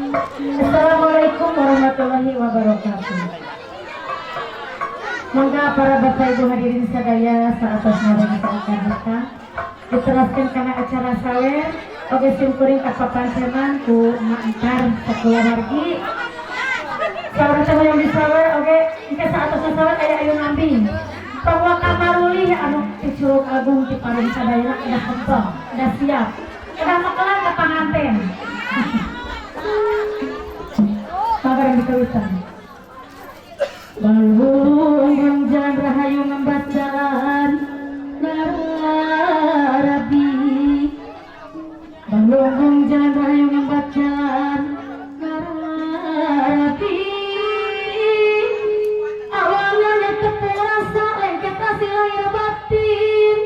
Assalamualaikum warahmatullahi wabarakatuh. Mongga para bapak ibu hadirin sadaya saatos ngaran akan datang diteruskan karena acara sawer oge simkuring ka papancenan ku mantar sakeluargi. Sawer teh yang disawer oge engke saatos sawer aya ayo ngambing. Bahwa kamaruli anu ti Curug Agung ti paring sadaya udah kempeng, udah siap. Udah mekelan ke panganten. Pagaran dikawitan. Balung yang jalan rahayu ngembat jalan Narabi. Balung jalan rahayu ngembat jalan Narabi. Awalnya terasa lengket hasil lahir batin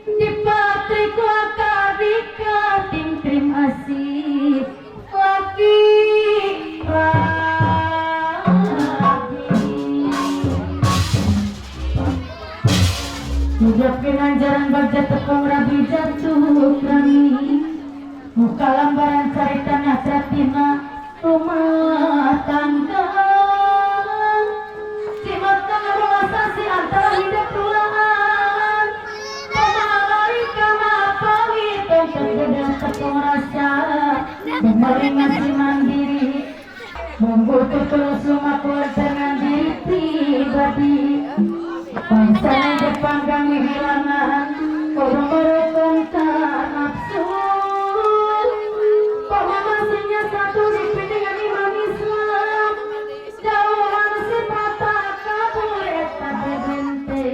di patriku akadika tim asih lagi Mujabkin anjaran bagja tepung rabi jatuh rami muka lambaran carita nasratina rumah tangga simatkan ruasasi antara hidup tulaan pemalai kama pawit untuk beda tepung rasa memeringati mandiri membutuh terus lumakul dengan diri pribadi bangsa yang dipanggang hilangan kurang berkontak nafsu pemamasnya satu dipindah iman Islam jauhan sifat tak kabul tak berhenti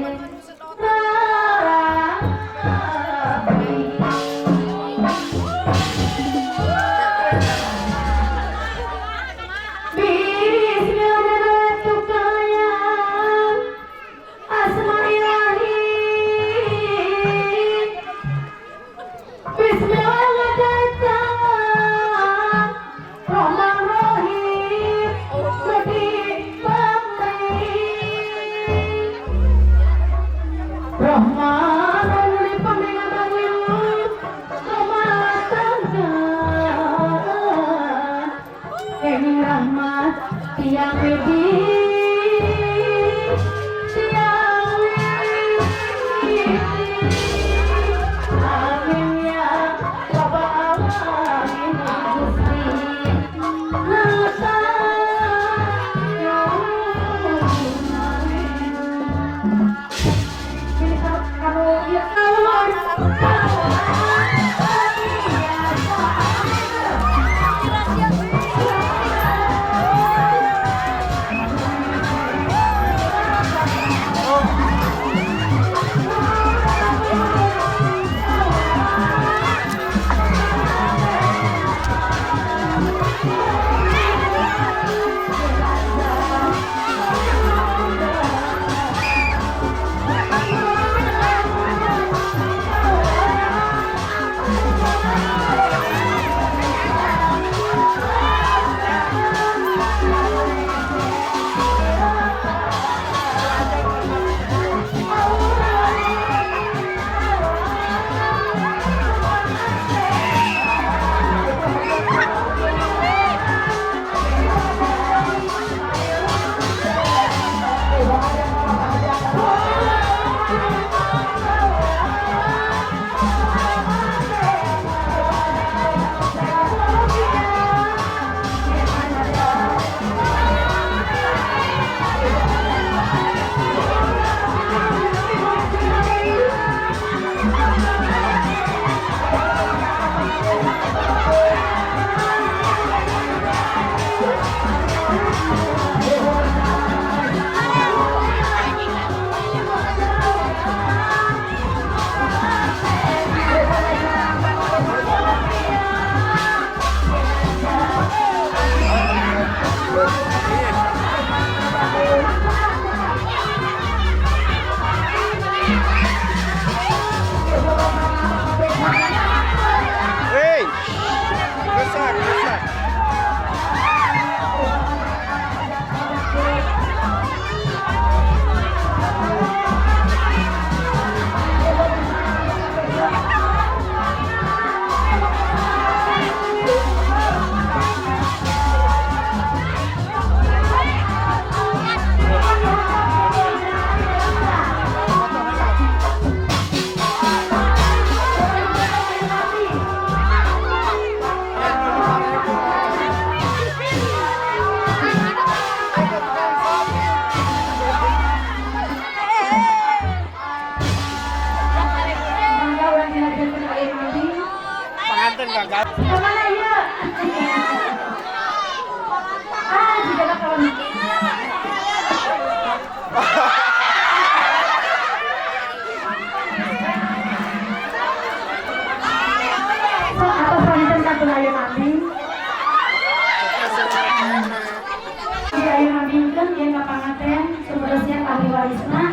kuring ka pangaten supresnya ahli warisna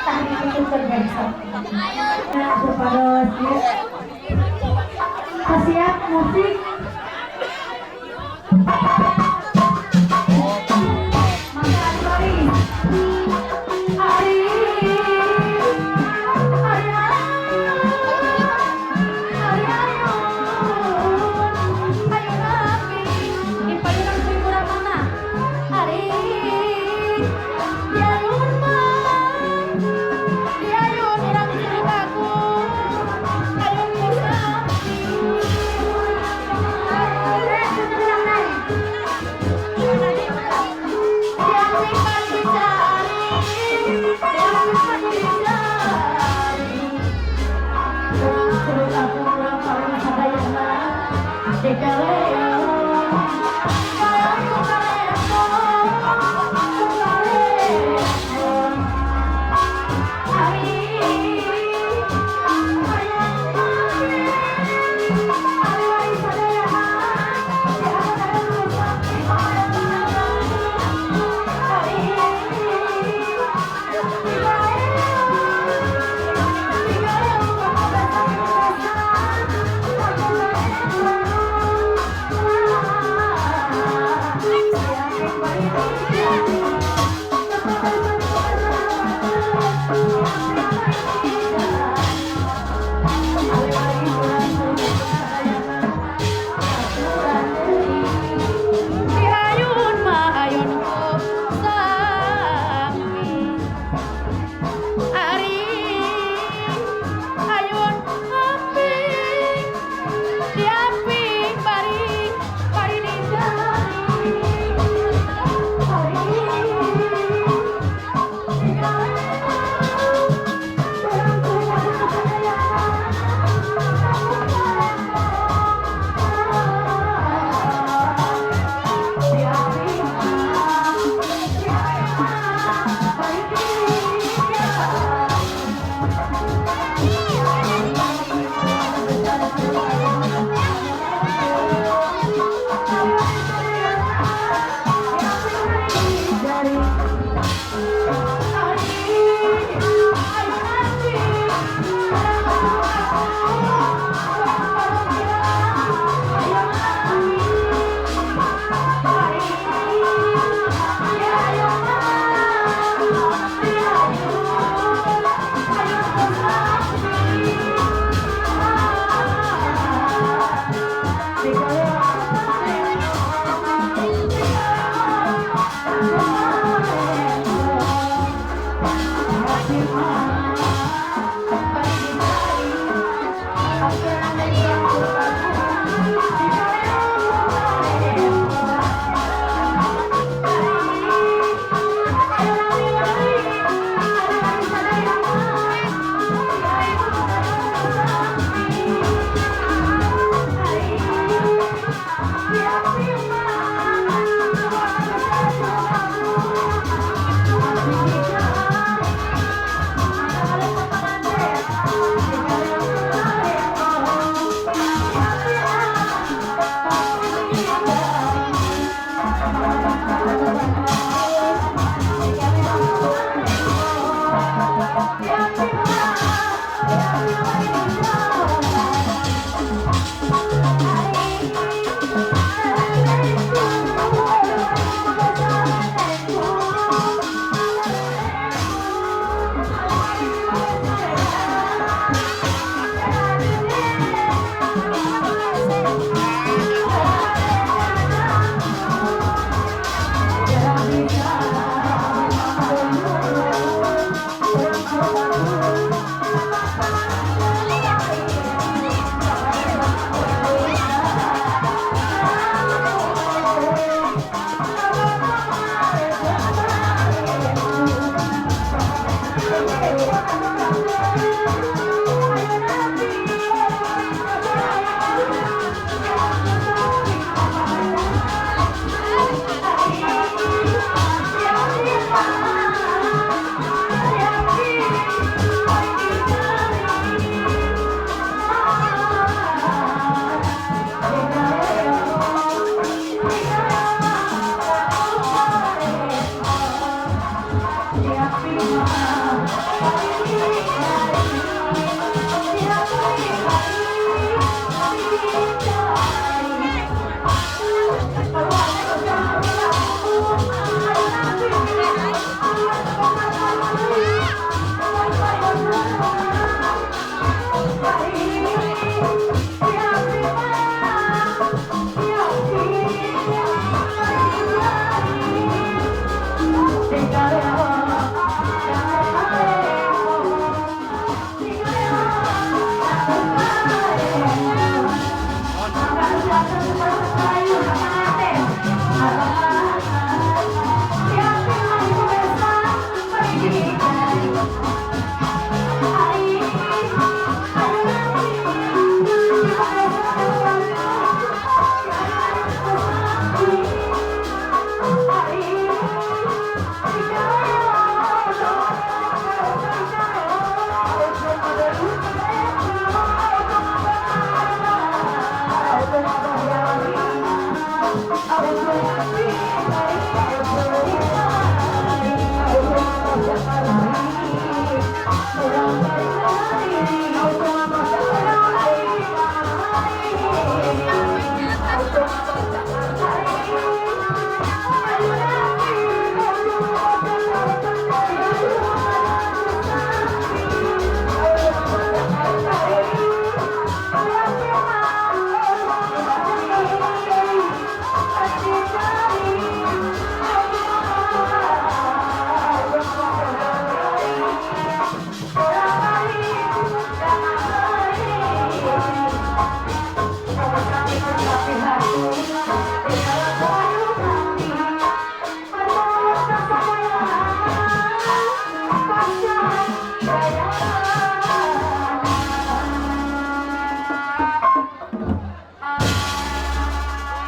tah ditutupkeun bangsa nah supados ieu siap musik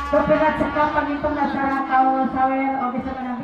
Beberat sekali pangitong acara kau sawer oke sebenarnya